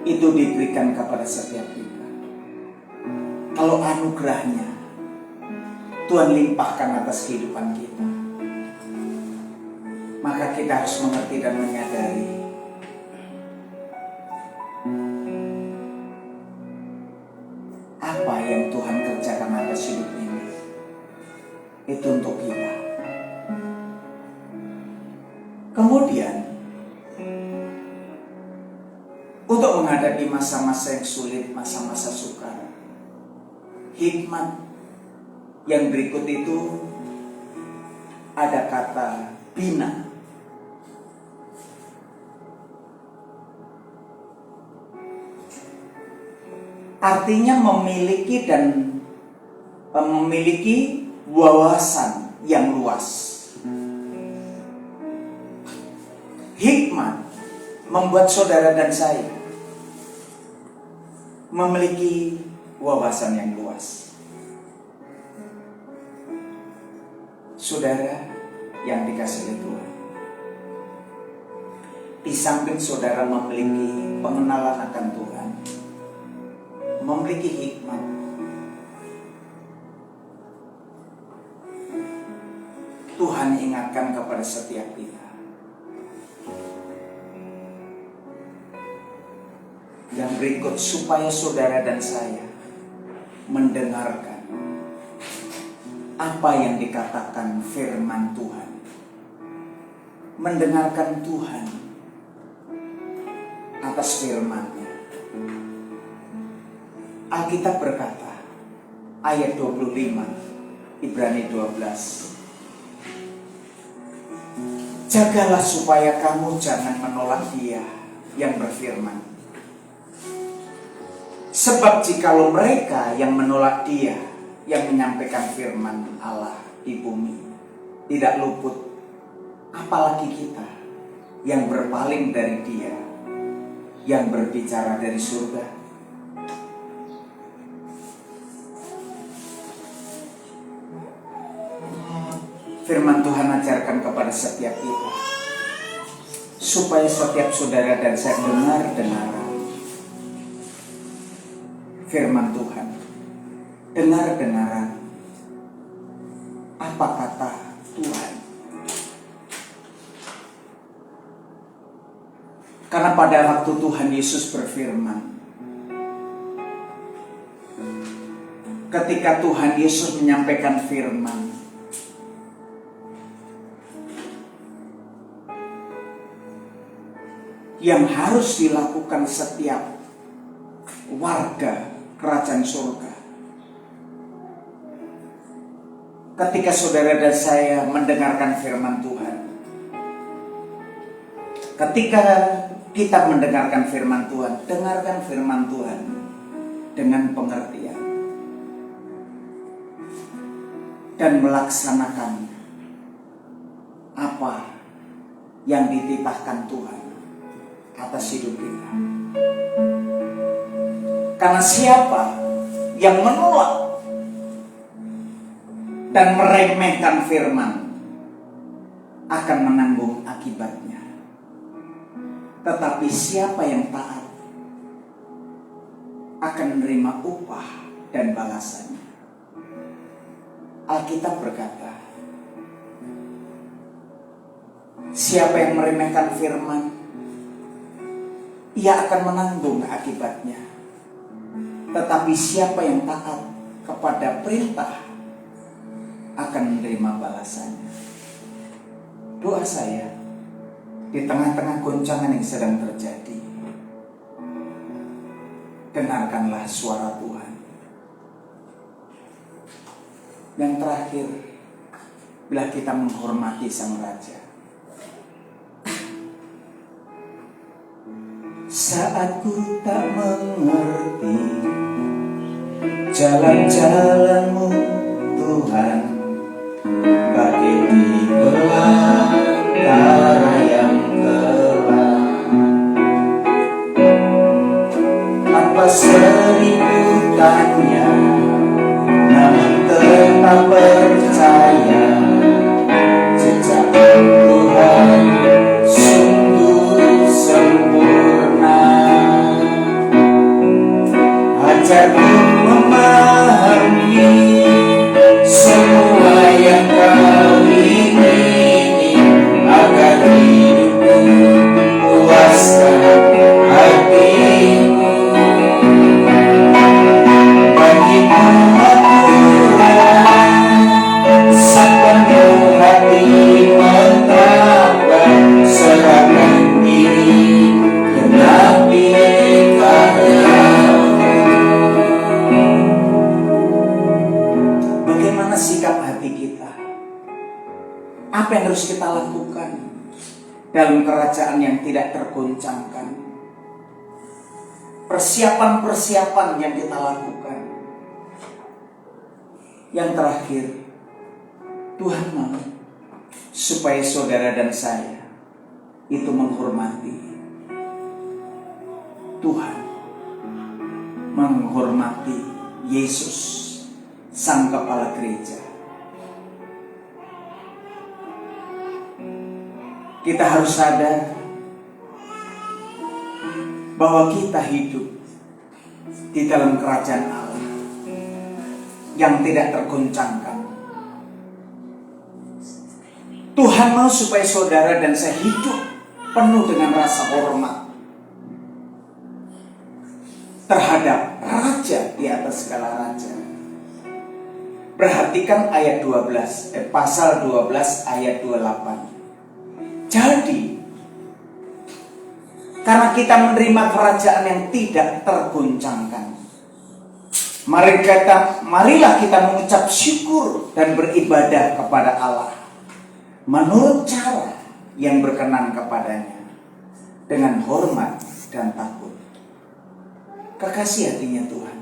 itu diberikan kepada setiap kita. Kalau anugerahnya Tuhan limpahkan atas kehidupan kita, maka kita harus mengerti dan menyadari apa yang Tuhan kerjakan atas hidup ini itu untuk kita. Kemudian untuk menghadapi masa-masa yang sulit, masa-masa sukar, hikmat yang berikut itu ada kata bina. Artinya memiliki dan memiliki wawasan yang luas. Hikmat membuat saudara dan saya memiliki wawasan yang luas. Saudara yang dikasihi Tuhan, di samping saudara memiliki pengenalan akan Tuhan, memiliki hikmat, Tuhan ingatkan kepada setiap kita, yang berikut supaya saudara dan saya mendengarkan apa yang dikatakan firman Tuhan, mendengarkan Tuhan atas firman-Nya. Alkitab berkata, ayat 25, Ibrani 12, jagalah supaya kamu jangan menolak Dia yang berfirman. Sebab jikalau mereka yang menolak Dia yang menyampaikan firman Allah di bumi tidak luput, apalagi kita yang berpaling dari Dia yang berbicara dari surga. Firman Tuhan ajarkan kepada setiap kita supaya setiap saudara dan saya dengar firman Tuhan, dengar apa kata Tuhan. Karena pada waktu Tuhan Yesus berfirman, ketika Tuhan Yesus menyampaikan firman, yang harus dilakukan setiap warga kerajaan surga. Ketika saudara dan saya mendengarkan firman Tuhan, ketika kita mendengarkan firman Tuhan, dengarkan firman Tuhan dengan pengertian dan melaksanakan apa yang dititahkan Tuhan atas hidup kita. Karena siapa yang menolak dan meremehkan firman akan menanggung akibatnya. Tetapi siapa yang taat akan menerima upah dan balasannya. Alkitab berkata, siapa yang meremehkan firman, ia akan menanggung akibatnya. Tetapi siapa yang taat kepada perintah akan menerima balasannya. Doa saya, di tengah-tengah goncangan yang sedang terjadi, dengarkanlah suara Tuhan. Yang terakhir, bila kita menghormati Sang Raja, saat ku tak mengerti jalan-jalan-Mu Tuhan, bagai di belantara yang gelap, tanpa seribu tanya, namun tetap percaya, jejak Tuhan sungguh sempurna. Ajarku memahami semua yang Kau ingini, agar hidupku puaskan hatimu. Bagimu aturan sepenuh hati mentambah, serahkan diri genapi karyamu. Bagaimana sikap hati kita? Apa yang harus kita lakukan dalam kerajaan yang tidak tergoncangkan? Persiapan-persiapan yang kita lakukan. Yang terakhir, Tuhan mau supaya saudara dan saya itu menghormati Tuhan, menghormati Yesus, Sang Kepala Gereja. Kita harus sadar bahwa kita hidup di dalam kerajaan Allah yang tidak tergoncangkan. Tuhan mau supaya saudara dan saya hidup penuh dengan rasa hormat terhadap Raja di atas segala raja. Perhatikan ayat 12, pasal 12 ayat 28. Jadi, karena kita menerima kerajaan yang tidak tergoncangkan, marilah kita mengucap syukur dan beribadah kepada Allah menurut cara yang berkenan kepadanya, dengan hormat dan takut. Kekasih hatinya Tuhan,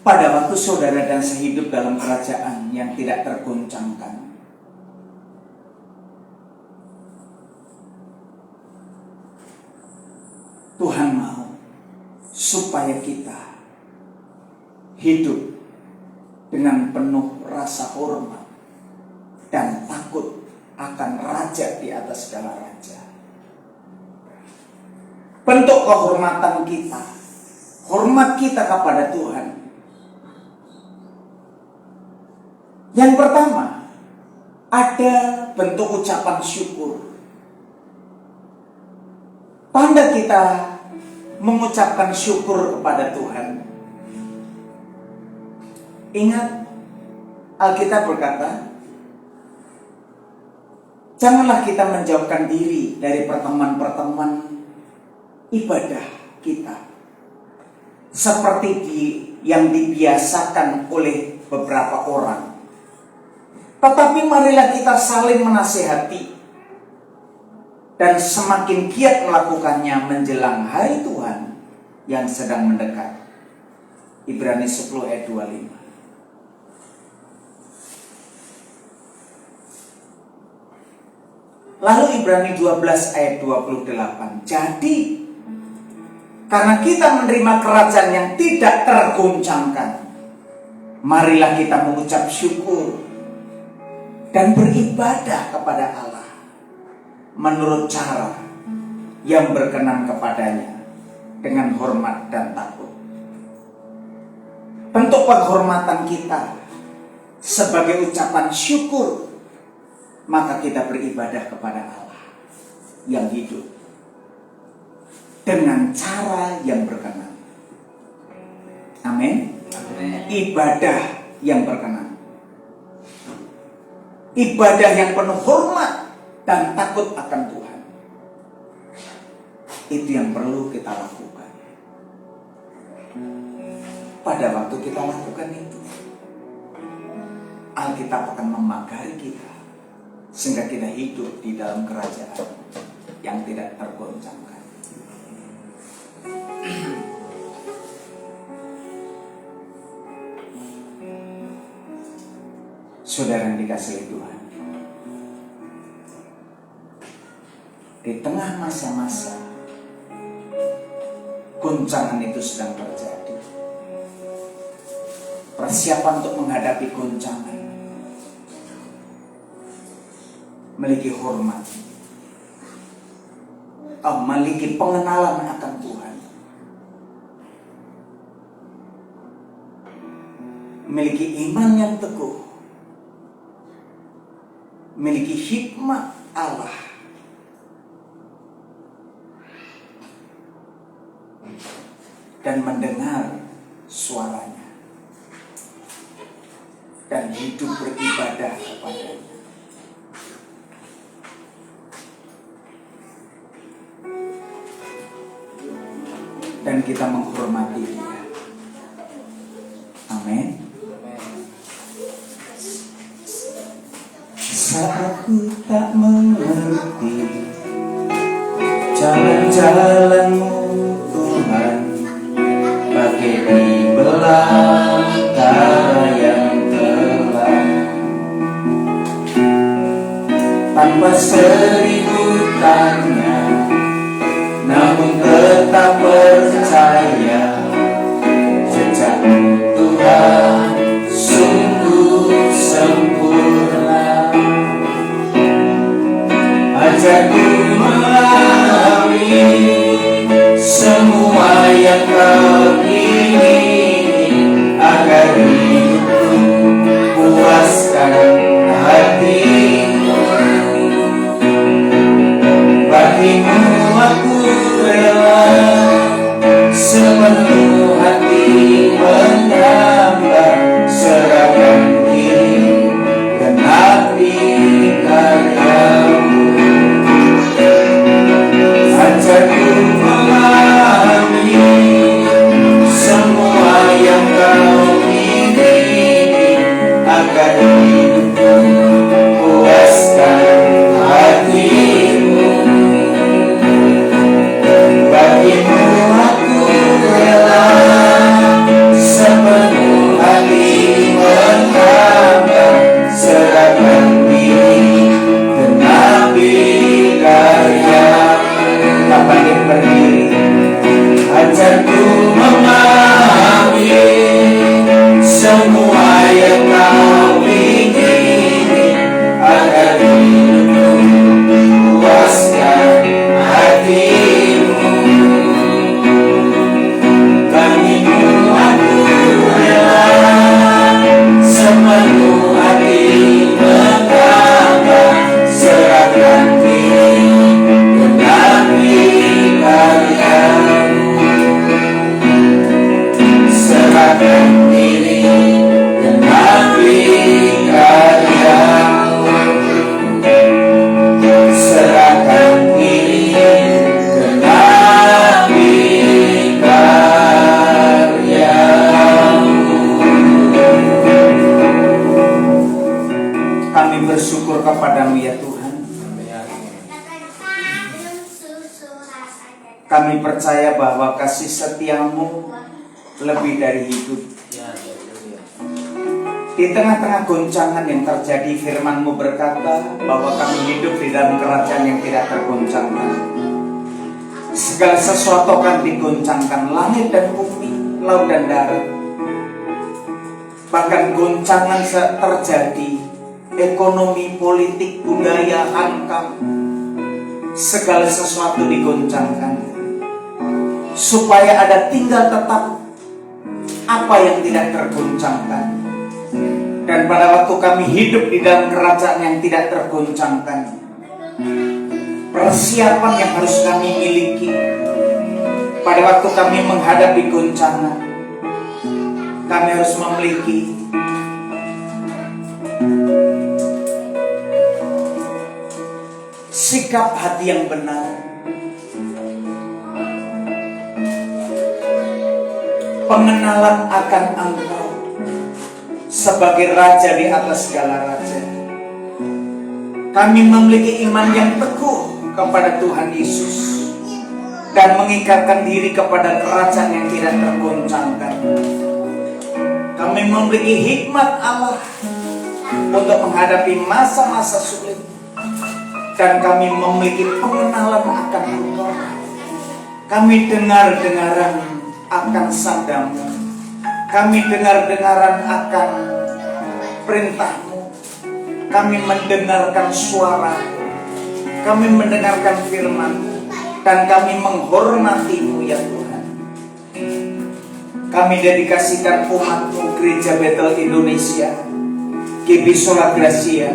pada waktu saudara dan saya hidup dalam kerajaan yang tidak tergoncangkan, Tuhan mau supaya kita hidup dengan penuh rasa hormat dan takut akan Raja di atas segala raja. Bentuk kehormatan kita, hormat kita kepada Tuhan. Yang pertama, ada bentuk ucapan syukur. Tanda kita mengucapkan syukur kepada Tuhan. Ingat, Alkitab berkata, janganlah kita menjauhkan diri dari pertemuan-pertemuan ibadah kita, seperti yang dibiasakan oleh beberapa orang. Tetapi marilah kita saling menasihati dan semakin giat melakukannya menjelang hari Tuhan yang sedang mendekat. Ibrani 10 ayat 25. Lalu Ibrani 12 ayat 28. Jadi, karena kita menerima kerajaan yang tidak tergoncangkan, marilah kita mengucap syukur dan beribadah kepada Allah menurut cara yang berkenan kepadanya, dengan hormat dan takut. Bentuk penghormatan kita sebagai ucapan syukur, maka kita beribadah kepada Allah yang hidup dengan cara yang berkenan. Amin. Ibadah yang berkenan, ibadah yang penuh hormat dan takut akan Tuhan. Itu yang perlu kita lakukan. Pada waktu kita lakukan itu, Alkitab akan memagari kita, sehingga kita hidup di dalam kerajaan yang tidak tergoncangkan. Saudara yang dikasihi Tuhan, di tengah masa-masa goncangan itu sedang terjadi, persiapan untuk menghadapi goncangan, memiliki hormat, memiliki pengenalan akan Tuhan, memiliki iman yang teguh, memiliki hikmat Allah, dan mendengar suaranya, dan hidup beribadah kepadanya. Dan kita menghormati Dia. Amin. Saat ku tak mengerti jalan-jalan-Mu Tuhan, bagai di belantara yang gelap, tanpa seribu tanya, namun tetap percaya percaya bahwa kasih setiamu lebih dari hidup. Di tengah-tengah goncangan yang terjadi, firman-Mu berkata bahwa kami hidup di dalam kerajaan yang tidak tergoncangkan. Segala sesuatu akan digoncangkan, langit dan bumi, laut dan darat. Bahkan goncangan terjadi, ekonomi, politik, budaya, angka, segala sesuatu digoncangkan. Supaya ada tinggal tetap apa yang tidak tergoncangkan. Dan pada waktu kami hidup di dalam kerajaan yang tidak tergoncangkan, persiapan yang harus kami miliki pada waktu kami menghadapi goncangan, kami harus memiliki sikap hati yang benar, pengenalan akan Engkau sebagai Raja di atas segala raja. Kami memiliki iman yang teguh kepada Tuhan Yesus dan mengikatkan diri kepada kerajaan yang tidak tergoncangkan. Kami memiliki hikmat Allah untuk menghadapi masa-masa sulit, dan kami memiliki pengenalan akan Engkau. Kami dengar-dengaran akan sabdamu, kami dengar-dengaran akan perintah-Mu, kami mendengarkan suara, kami mendengarkan firman-Mu, dan kami menghormati-Mu ya Tuhan. Kami dedikasikan umat-Mu, Gereja Betel Indonesia, GB Sola Gracia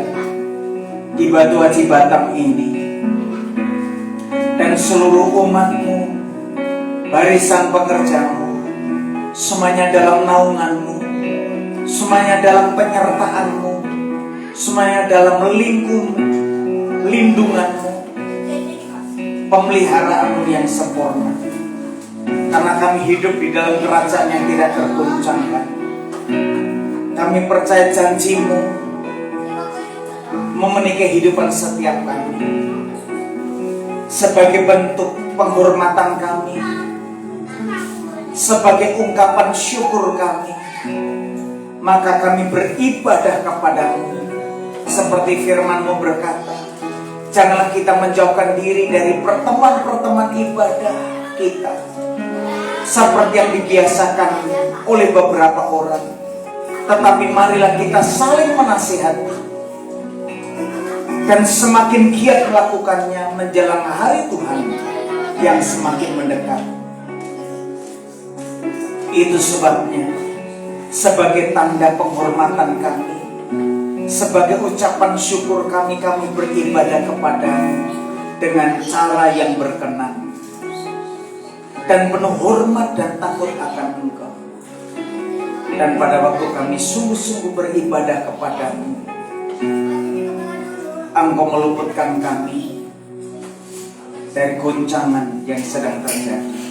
di Batu Haji Batam ini, dan seluruh umat-Mu, barisan pekerja-Mu, semuanya dalam naungan-Mu, semuanya dalam penyertaan-Mu, semuanya dalam lindungan-Mu, pemeliharaan-Mu yang sempurna. Karena kami hidup di dalam kerajaan yang tidak tergoncangkan. Kami percaya janji-Mu memenuhi kehidupan setiap kami. Sebagai bentuk penghormatan kami, sebagai ungkapan syukur kami, maka kami beribadah kepadamu. Seperti firman-Mu berkata, janganlah kita menjauhkan diri dari pertemuan-pertemuan ibadah kita, seperti yang dibiasakan oleh beberapa orang. Tetapi marilah kita saling menasihati, dan semakin giat melakukannya menjelang hari Tuhan yang semakin mendekat. Itu sebabnya, sebagai tanda penghormatan kami, sebagai ucapan syukur kami beribadah kepada-Mu dengan cara yang berkenan dan penuh hormat dan takut akan Engkau. Dan pada waktu kami sungguh-sungguh beribadah kepada-Mu, Engkau meluputkan kami dari goncangan yang sedang terjadi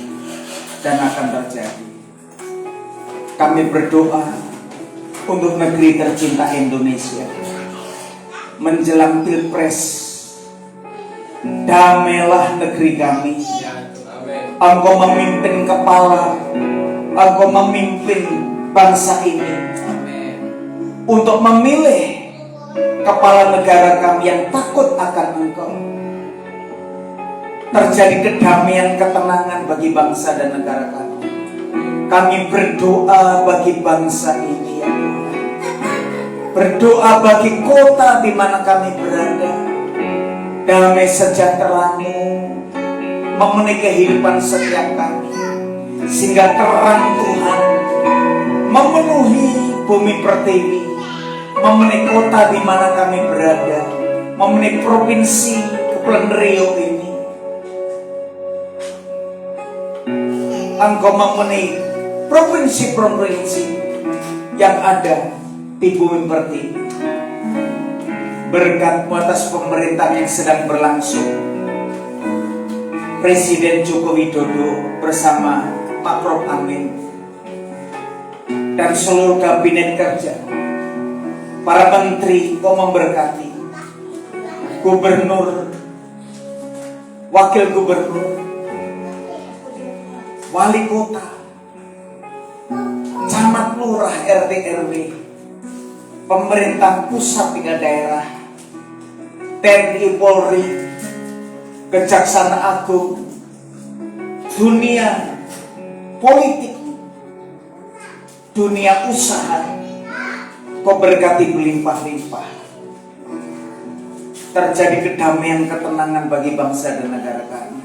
dan akan terjadi. Kami berdoa untuk negeri tercinta Indonesia menjelang Pilpres. Damailah negeri kami. Engkau memimpin kepala, Engkau memimpin bangsa ini untuk memilih kepala negara kami yang takut akan Engkau. Terjadi kedamaian, ketenangan bagi bangsa dan negara kami. Kami berdoa bagi bangsa ini ya Tuhan. Berdoa bagi kota di mana kami berada. Damai sejahtera-Mu memenuhi kehidupan setiap kami, sehingga terang Tuhan memenuhi bumi pertiwi, memenuhi kota di mana kami berada, memenuhi provinsi Kepulauan Riau ini. Engkau memenuhi provinsi-provinsi yang ada di bumi pertiwi. Berkat-Mu atas pemerintahan yang sedang berlangsung, Presiden Joko Widodo bersama Pak Prof Amin dan seluruh kabinet kerja, para menteri, Kau memberkati, gubernur, wakil gubernur, wali kota, camat, lurah, RT RW, pemerintah pusat tingkat daerah, TNI Polri, Kejaksaan Agung, dunia politik, dunia usaha, Kau berkati berlimpah-limpah. Terjadi kedamaian, ketenangan bagi bangsa dan negara kami.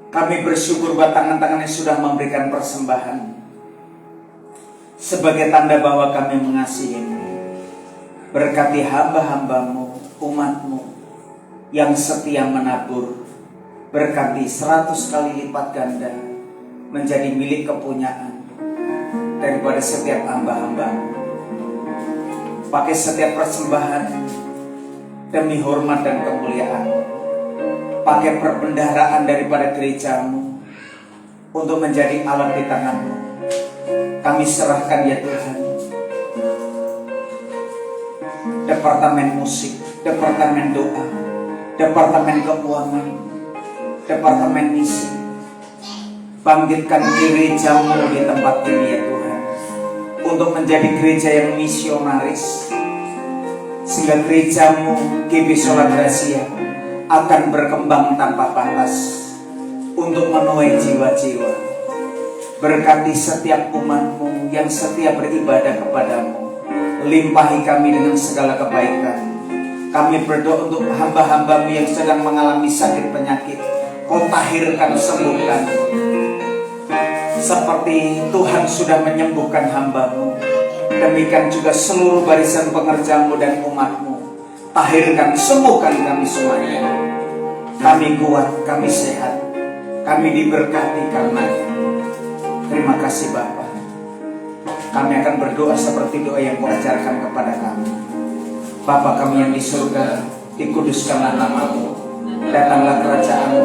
Kami bersyukur buat tangan-tangan yang sudah memberikan persembahan sebagai tanda bahwa kami mengasihimu. Berkati hamba-hambamu, umatmu yang setia menabur. Berkati 100 kali lipat ganda menjadi milik kepunyaan daripada setiap hamba-hambamu. Pakai setiap persembahan demi hormat dan kemuliaan. Pakai perbendaharaan daripada gerejamu untuk menjadi alat di tanganmu. Kami serahkan ya Tuhan departemen musik, departemen doa, departemen keuangan, departemen misi. Bangkitkan gerejamu di tempat ini ya Tuhan, untuk menjadi gereja yang misionaris, sehingga gerejamu GB Sola Gracia akan berkembang tanpa batas untuk menuai jiwa-jiwa. Berkati setiap umatmu yang setia beribadah kepadamu. Limpahi kami dengan segala kebaikan. Kami berdoa untuk hamba-hambamu yang sedang mengalami sakit penyakit. Kau tahirkan, sembuhkan. Seperti Tuhan sudah menyembuhkan hambamu, demikian juga seluruh barisan pengerjamu dan umatmu. Tahirkan, sembuhkan kami semuanya. Kami kuat, kami sehat, kami diberkati karena. Terima kasih Bapa. Kami akan berdoa seperti doa yang Kau ajarkan kepada kami. Bapa kami yang di surga, dikuduskanlah nama-Mu, datanglah kerajaan-Mu,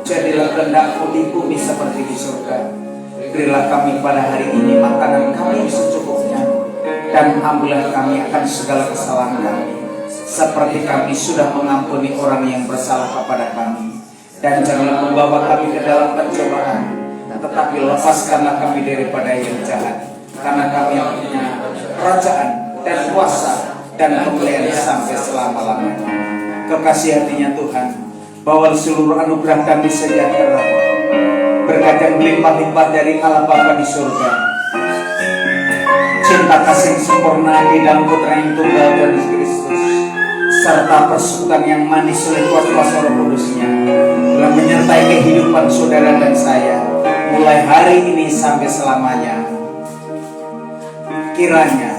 jadilah kehendak-Mu di bumi seperti di surga. Berilah kami pada hari ini makanan kami yang secukupnya, dan ampunilah kami akan segala kesalahan kami, seperti kami sudah mengampuni orang yang bersalah kepada kami. Dan janganlah membawa kami ke dalam pencobaan, tetapi lepaskanlah kami daripada yang jahat. Karena kami yang punya kerajaan dan kuasa dan kemuliaan sampai selama-lamanya. Kekasih hatinya Tuhan, bawa seluruh anugerah kami sejahtera, berkat yang melimpah-limpah dari Allah Bapa di surga, cinta kasih yang sempurna di dalam Putra yang tunggal Tuhan Yesus Kristus, serta persekutuan yang manis oleh kuasa Roh Kudus-Nya dalam menyertai kehidupan saudara dan saya mulai hari ini sampai selamanya. Kiranya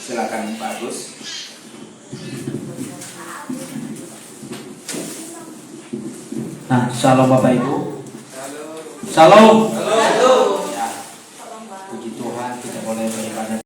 silakan Pak Agus. Nah, shalom Bapak Ibu. Shalom. Shalom. Ya, puji Tuhan kita boleh beribadah.